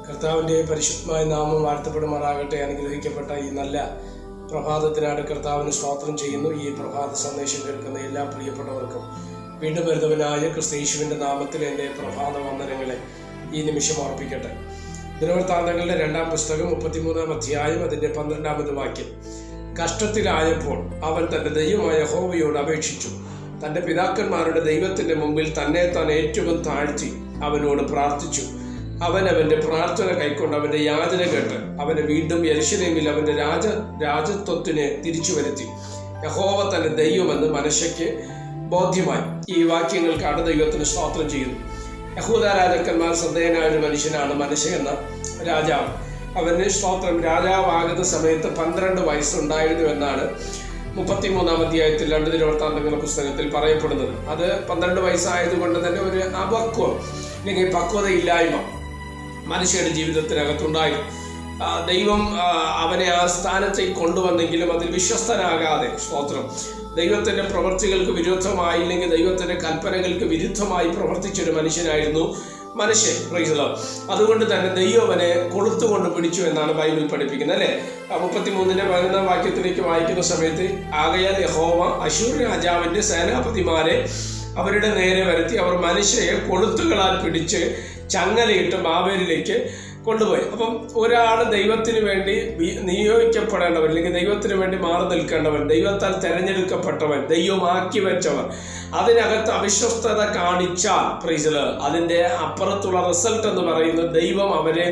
കർത്താവിൻ്റെ പരിശുദ്ധമായ നാമം വാഴ്ത്തപ്പെടുമാറാകട്ടെ. അനുഗ്രഹിക്കപ്പെട്ട ഈ നല്ല പ്രഭാതത്തിനാണ് കർത്താവിന് സ്തോത്രം ചെയ്യുന്നു. ഈ പ്രഭാത സന്ദേശം കേൾക്കുന്ന എല്ലാ പ്രിയപ്പെട്ടവർക്കും വീണ്ടും വരുന്നവനായ ക്രിസ്തയേശുവിൻ്റെ നാമത്തിൽ എൻ്റെ പ്രഭാത വന്ദനങ്ങളെ ഈ നിമിഷം അർപ്പിക്കട്ടെ. ദിനവൃത്താന്തങ്ങളുടെ 2-ാം പുസ്തകം 33-ാം അധ്യായം അതിൻ്റെ 12-ാമത് വാക്യം. കഷ്ടത്തിലായപ്പോൾ അവൻ തൻ്റെ ദൈവമായ യഹോവയോട് അപേക്ഷിച്ചു. തൻ്റെ പിതാക്കന്മാരുടെ ദൈവത്തിൻ്റെ മുമ്പിൽ തന്നെ താൻ ഏറ്റവും താഴ്ത്തി അവനോട് പ്രാർത്ഥിച്ചു. അവൻ്റെ പ്രാർത്ഥന കൈക്കൊണ്ട് അവൻ്റെ യാചന കേട്ട് അവനെ വീണ്ടും യെരൂശലേമിൽ അവൻ്റെ രാജത്വത്തിന് തിരിച്ചു വരുത്തി. യഹോവ തൻ്റെ ദൈവമെന്ന് മനശ്ശെക്ക് ബോധ്യമായി. ഈ വാക്യങ്ങൾക്കാണ് ദൈവത്തിന് സ്തോത്രം ചെയ്യുന്നു. യഹൂദ രാജാക്കന്മാർ ശ്രദ്ധേയനായ ഒരു മനുഷ്യനാണ് മനശ്ശെ എന്ന രാജാവ്. അവന് സ്തോത്രം രാജാവാകുന്ന സമയത്ത് 12 വയസ്സുണ്ടായിരുന്നു എന്നാണ് 33-ാം അധ്യായത്തിൽ 2 ദിനവൃത്താന്തങ്ങളുടെ പുസ്തകത്തിൽ പറയപ്പെടുന്നത്. അത് 12 വയസ്സായതുകൊണ്ട് തന്നെ ഒരു അപക്വം അല്ലെങ്കിൽ പക്വതയില്ലായ്മ മനുഷ്യരുടെ ജീവിതത്തിനകത്തുണ്ടായിരുന്നു. ദൈവം അവനെ ആ സ്ഥാനത്തേക്ക് കൊണ്ടുവന്നെങ്കിലും അതിൽ വിശ്വസ്തനാകാതെ സ്തോത്രം ദൈവത്തിൻ്റെ പ്രവൃത്തികൾക്ക് വിരുദ്ധമായില്ലെങ്കിൽ ദൈവത്തിൻ്റെ കൽപ്പനകൾക്ക് വിരുദ്ധമായി പ്രവർത്തിച്ചൊരു മനുഷ്യനായിരുന്നു മനശ്ശെ. അതുകൊണ്ട് തന്നെ ദൈവം അവനെ കൊളുത്തുകൊണ്ട് പിടിച്ചു എന്നാണ് ബൈബിൾ പഠിപ്പിക്കുന്നത്, അല്ലേ? 33-ന്റെ 11-ാം വാക്യത്തിലേക്ക് വായിക്കുന്ന സമയത്ത്, ആകയാൽ യഹോവ അശ്ശൂർ രാജാവിൻ്റെ സേനാപതിമാരെ അവരുടെ നേരെ വരുത്തി അവർ മനുഷ്യയെ കൊളുത്തുകളാൽ പിടിച്ച് ചങ്ങലയിട്ട് ബാബേലിലേക്ക് കൊണ്ടുപോയി. അപ്പം ഒരാൾ ദൈവത്തിന് വേണ്ടി നിയോഗിക്കപ്പെടേണ്ടവൻ അല്ലെങ്കിൽ ദൈവത്തിന് വേണ്ടി മാറി നിൽക്കേണ്ടവൻ, ദൈവത്താൽ തെരഞ്ഞെടുക്കപ്പെട്ടവൻ, ദൈവമാക്കി വെച്ചവർ, അതിനകത്ത് അവിശ്വസ്തത കാണിച്ചാൽ അതിൻ്റെ അപ്പുറത്തുള്ള റിസൾട്ട് എന്ന് പറയുന്നത് ദൈവം അവരെ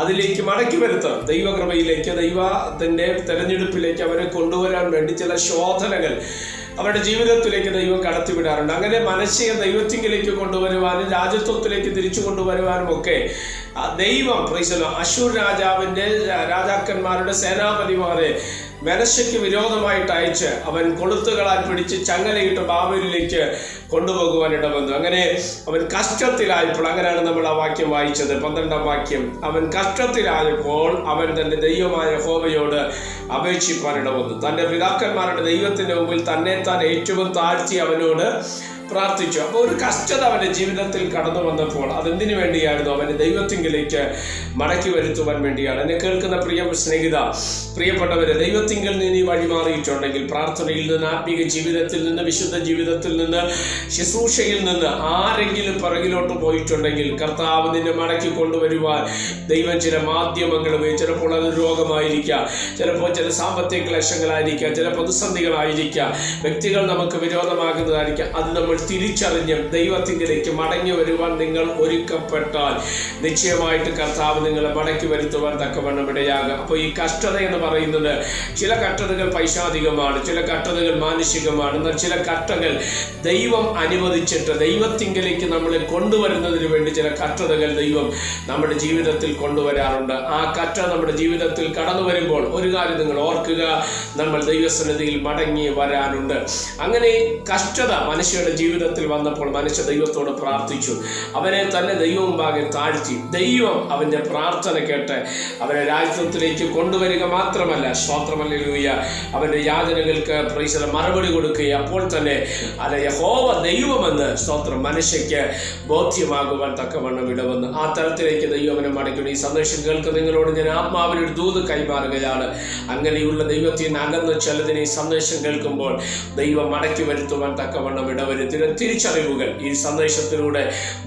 അതിലേക്ക് മടക്കി വരുത്തണം. ദൈവകൃപയിലേക്ക്, ദൈവത്തിൻ്റെ തെരഞ്ഞെടുപ്പിലേക്ക് അവരെ കൊണ്ടുവരാൻ വേണ്ടി ചില ശോധനകൾ അവരുടെ ജീവിതത്തിലേക്ക് ദൈവം കടത്തിവിടാറുണ്ട്. അങ്ങനെ മനശ്ശെയെ ദൈവത്തിങ്കിലേക്ക് കൊണ്ടുവരുവാനും രാജത്വത്തിലേക്ക് തിരിച്ചു കൊണ്ടുവരുവാനും ഒക്കെ ദൈവം അശ്ശൂർ രാജാവിൻ്റെ രാജാക്കന്മാരുടെ സേനാപതിമാരെ മനശ്ശെക്ക് വിരോധമായിട്ട് അയച്ച് അവൻ കൊളുത്തുകളാൽ പിടിച്ച് ചങ്ങലയിട്ട് ബാബേലിലേക്ക് കൊണ്ടുപോകുവാൻ ഇടവന്നു. അങ്ങനെ അവൻ കഷ്ടത്തിലായപ്പോൾ, അങ്ങനെയാണ് നമ്മൾ ആ വാക്യം വായിച്ചത്, 12-ാം വാക്യം. അവൻ കഷ്ടത്തിലായപ്പോൾ അവൻ തൻ്റെ ദൈവമായ യഹോവയോട് അപേക്ഷിപ്പാൻ ഇടവന്നു. തൻ്റെ പിതാക്കന്മാരുടെ ദൈവത്തിൻ്റെ മുമ്പിൽ തന്നെ താൻ ഏറ്റവും താഴ്ത്തി അവനോട് പ്രാർത്ഥിച്ചു. അപ്പോൾ ഒരു കഷ്ടത അവൻ്റെ ജീവിതത്തിൽ കടന്നു വന്നപ്പോൾ അതെന്തിനു വേണ്ടിയായിരുന്നു? അവൻ്റെ ദൈവത്തിങ്കിലേക്ക് മടക്കി വരുത്തുവാൻ വേണ്ടിയാണ്. എന്നെ കേൾക്കുന്ന പ്രിയ സ്നേഹിത, പ്രിയപ്പെട്ടവരെ, ദൈവത്തിങ്കിൽ നിന്ന് വഴിമാറിയിട്ടുണ്ടെങ്കിൽ, പ്രാർത്ഥനയിൽ നിന്ന്, ആത്മീക ജീവിതത്തിൽ നിന്ന്, വിശുദ്ധ ജീവിതത്തിൽ നിന്ന്, ശുശ്രൂഷയിൽ നിന്ന് ആരെങ്കിലും പിറകിലോട്ട് പോയിട്ടുണ്ടെങ്കിൽ കർത്താവ് നിന്നെ മടക്കി കൊണ്ടുവരുവാൻ ദൈവം ചില മാധ്യമങ്ങൾ ഉപയോഗിച്ച്, ചിലപ്പോൾ അത് രോഗമായിരിക്കാം, ചിലപ്പോൾ ചില സാമ്പത്തിക ക്ലേശങ്ങളായിരിക്കാം, ചില പ്രതിസന്ധികളായിരിക്കാം, വ്യക്തികൾ നമുക്ക് വിരോധമാകുന്നതായിരിക്കാം. അത് നമ്മൾ തിരിച്ചറിഞ്ഞ് ദൈവത്തിങ്കിലേക്ക് മടങ്ങി വരുവാൻ നിങ്ങൾ ഒരുക്കപ്പെട്ടാൽ നിശ്ചയമായിട്ട് കർത്താവ് നിങ്ങളെ മടക്കി വരുത്തുവാൻ തക്കവണ്ണം ഇടയാകുക. അപ്പോൾ ഈ കഷ്ടത എന്ന് പറയുന്നത്, ചില കഷ്ടതകൾ പൈശാചികമാണ്, ചില കഷ്ടതകൾ മാനുഷികമാണ്, എന്നാൽ ചില കഷ്ടതകൾ ദൈവം അനുവദിച്ചിട്ട് ദൈവത്തിങ്കിലേക്ക് നമ്മളെ കൊണ്ടുവരുന്നതിന് വേണ്ടി ചില കഷ്ടതകൾ ദൈവം നമ്മുടെ ജീവിതത്തിൽ കൊണ്ടുവരാറുണ്ട്. ആ കഷ്ട നമ്മുടെ ജീവിതത്തിൽ കടന്നു വരുമ്പോൾ ഒരു കാര്യം നിങ്ങൾ ഓർക്കുക, നമ്മൾ ദൈവസന്നിധിയിൽ മടങ്ങി വരാനുണ്ട്. അങ്ങനെ കഷ്ടത മനുഷ്യരുടെ ജീവിതത്തിൽ വന്നപ്പോൾ മനുഷ്യ ദൈവത്തോട് പ്രാർത്ഥിച്ചു. അവനെ തന്നെ ദൈവം മുമ്പാകെ താഴ്ത്തി. ദൈവം അവൻ്റെ പ്രാർത്ഥന കേട്ട് അവനെ രാജ്യത്തിലേക്ക് കൊണ്ടുവരിക മാത്രമല്ല, സ്തോത്രമല്ലേലൂയ, അവൻ്റെ യാചനകൾക്ക് മറുപടി കൊടുക്കുകയും അപ്പോൾ തന്നെ യഹോവ ദൈവമെന്ന് സ്തോത്രം മനുഷ്യയ്ക്ക് ബോധ്യമാകുവാൻ തക്കവണ്ണം ഇടവന്ന് ആ തരത്തിലേക്ക് ദൈവം അവനെ മടക്കുന്നു. ഈ സന്ദേശം കേൾക്കുന്ന നിങ്ങളോട് ഞാൻ ആത്മാവിനൊരു ദൂത് കൈമാറുകയാണ്. അങ്ങനെയുള്ള ദൈവത്തിന് അകന്ന് ചിലതിനെ ഈ സന്ദേശം കേൾക്കുമ്പോൾ ദൈവം മടക്കി വരുത്തുവാൻ തക്കവണ്ണം ഇടവരുത്തി തിരിച്ചറിവുകൾ ഈ സന്ദേശത്തിലൂടെ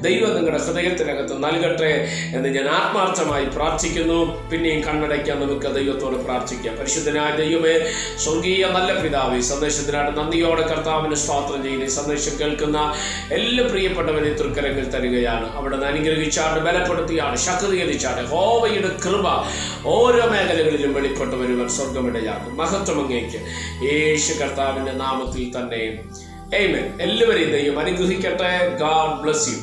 ദൈവം നിങ്ങളുടെ ഹൃദയത്തിനകത്ത് നൽകട്ടെ എന്ന് ഞാൻ ആത്മാർത്ഥമായി പ്രാർത്ഥിക്കുന്നു. പിന്നെയും കണ്ണടയ്ക്കാൻ നമുക്ക് ദൈവത്തോട് പ്രാർത്ഥിക്കാം. പരിശുദ്ധനായ ദൈവമേ, സ്വർഗീയ നല്ല പിതാവേ, സന്ദേശത്തിനാണ് നന്ദിയോടെ കർത്താവിന് സ്തോത്രം ചെയ്യുന്ന ഈ സന്ദേശം കേൾക്കുന്ന എല്ലാ പ്രിയപ്പെട്ടവരെ തൃക്കരങ്ങൾ തരികയാണ്. അവിടെ നിന്ന് അനുഗ്രഹിച്ചാണ്, ബലപ്പെടുത്തിയാണ്, ശക്തീകരിച്ചാണ്. യഹോവയുടെ കൃപ ഓരോ മേഖലകളിലും വെളിപ്പെട്ടു വരുവാൻ സ്വർഗമിടയാകും. മഹത്വം അങ്ങേക്ക് യേശു കർത്താവിൻ്റെ നാമത്തിൽ തന്നെ. ആമേൻ. എല്ലാവരെയും ദൈവം അനുഗ്രഹിക്കട്ടെ. God bless you.